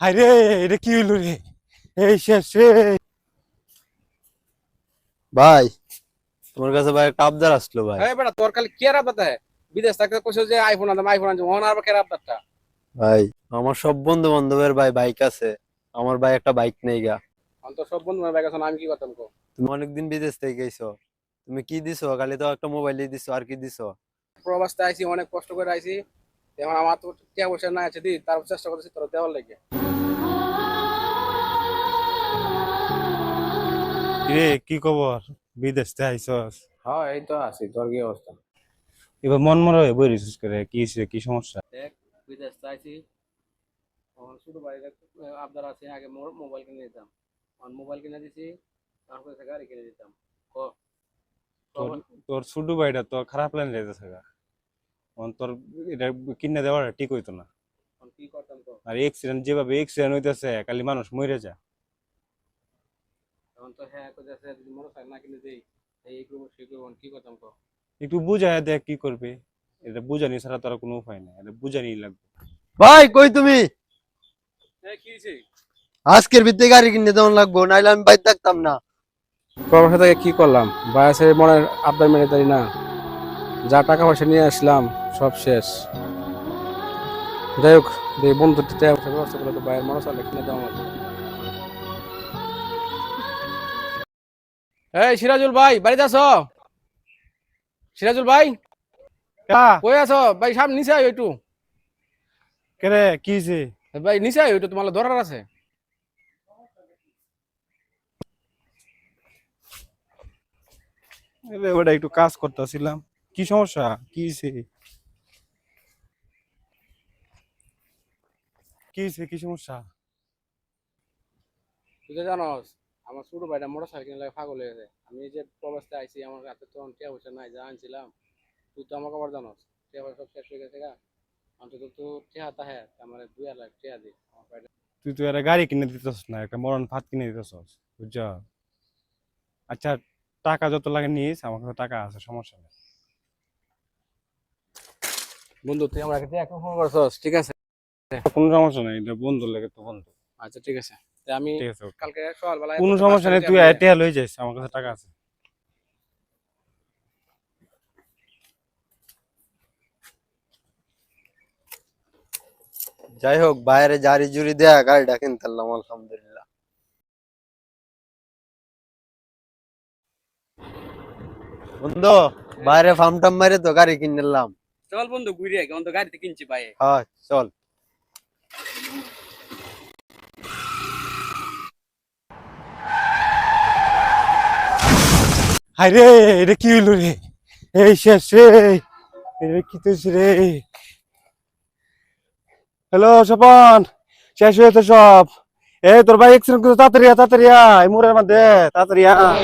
হায় রে, এটা কি হইলো রে? এই শেষ রে। ভাই, তোমার কাছে ভাই একটা আবদার আসলো ভাই। হ্যাঁ বেটা, তোর খালি কেরা পাতা বিদেশ থাকতে কইছো যে আইফোন আনতাম আইফোন আনতাম, ওনার আবার কেরা পাতা। ভাই, আমার সব বন্ধু বান্ধবের ভাই বাইক আছে, আমার ভাই একটা বাইক নেই গা। অন্ত সব বন্ধু আমার ব্যাগ আছে, আমি কি করতাম কো? তুমি অনেকদিন বিদেশ থেকে গেছো, তুমি কি দিছো? খালি তো একটা মোবাইলই দিছো, আর কি দিছো? প্রবাসতে আইছি, অনেক কষ্ট করে আইছি। এখন আমার তো টাকা পয়সা নাই আছে, দি তার চেষ্টা করতেছি তোর দেওয়ার লাগে। রে, কি খবর? বিদেশ থেকে আইছস? হ্যাঁ এই তো আছি, তোর কি অবস্থা? এবার মন মরা হয়ে বই রিসার্চ করে কি হইছে, কি সমস্যা? দেখ, বিদেশ আইছি, ছোট ভাইয়ের আবদার আছে, আগে মোবাইল কিনে দিতাম, মোবাইল কিনে দিছি, তারপরে গাড়ি কিনে দিতাম। ক তোর তোর ছোট ভাইটা তো খারাপ লাইন যাইতেছে গা। তোর এটা কিনে দেওয়ার ঠিক হইতো না। কি করতাম তো? আর অ্যাক্সিডেন্ট যেভাবে অ্যাক্সিডেন্ট হইতেছে, খালি মানুষ মরে যায়। এখন তো হ্যাঁ কইতাছে যদি মোটরসাইকেল না কিনে দেই এই করবো সেই করবো, কি করতাম তো? একটু বুঝায় দেখ কি করবে। এটা বুঝানি ছাড়া তো আর কোনো উপায় নাই, এটা বুঝানি লাগবে। ভাই, কই তুমি? কি হয়েছে? আজকের ভিত্তি গাড়ি কিনে দেওয়ান লাগবো, নাইলে আমি বাইক থাকতাম না। প্রবাসে থেকে কি করলাম, বায়াসের মনের আবদার মেনে তাই না, যা টাকা পয়সা নিয়ে আসলাম সব শেষ। যাই হোক, যে বন্ধু টাকা পয়সা ব্যবস্থা করলে তো বাইরের মানুষ আলে কিনে দেওয়া লাগবে। এই সিরাজুল ভাই, বাড়িতে আছো? সিরাজুল ভাই, কই আছো ভাই? সামনে নিচে আয় একটু। কেরে কি হইছে? ভাই নিচে আয় একটু, তোমার ধরার আছে। ওটা একটু কাজ করতেছিলাম। কি সমস্যা, কি হইছে? কি হইছে, কি সমস্যা? তুই তো জানোস আমার ছোট ভাইটা মোটর সাইকেল লাগে পাগল হয়ে গেছে। আমি এই যে প্রবাসে আইছি, আমার হাতে তো টাকা পয়সা নাই, যা আনছিলাম তুই তো আমাকে আবার জানোস টাকা পয়সা সব শেষ হয়ে গেছে গা। অন্তত তো টাকা তাহে আমার 2 লাখ টাকা দিই আমার ভাইটা। তুই তো একটা গাড়ি কিনে দিতেছ না, একটা মরণ ফাঁদ কিনে দিতেছ, বুঝছ? আচ্ছা, টাকা যত লাগে নিস, আমার কাছে টাকা আছে, সমস্যা নেই। বন্ধু তুই আমার কাছে এখন ফোন করছস, ঠিক আছে? কোনো সমস্যা নেই, এটা বন্ধু লাগে তো বন্ধু। আচ্ছা ঠিক আছে, তা আমি ঠিক আছে, কালকে সকালবেলায় কোনো তোকে সমস্যা 5 টাকা নেই, দিয়ে তুই আমি টাকা লই যাইস, আমার কাছে টাকা আছে। যাই হোক, বাইরে জারি জুরি দেয়া গাড়িটা কিনতে পারলাম, আলহামদুলিল্লাহ। বন্ধু, বাইরে ফার্ম টাম মারে তো গাড়ি কিনে নিলাম। চল বন্ধু ঘুরে আগে, অন্ত গাড়িতে কিনছি ভাই। হ্যাঁ, চল। হায় রে, এটা কি হইলো রে? এই শেষ রে। এটা কি হইছে রে? হ্যালো স্বপন, শেষ হয়েছে সব। এই তোর ভাই অ্যাক্সিডেন্ট করছে, তাড়াতাড়ি আয়, তাড়াতাড়ি আয়, এই মোড়ের মধ্যে তাড়াতাড়ি আয়।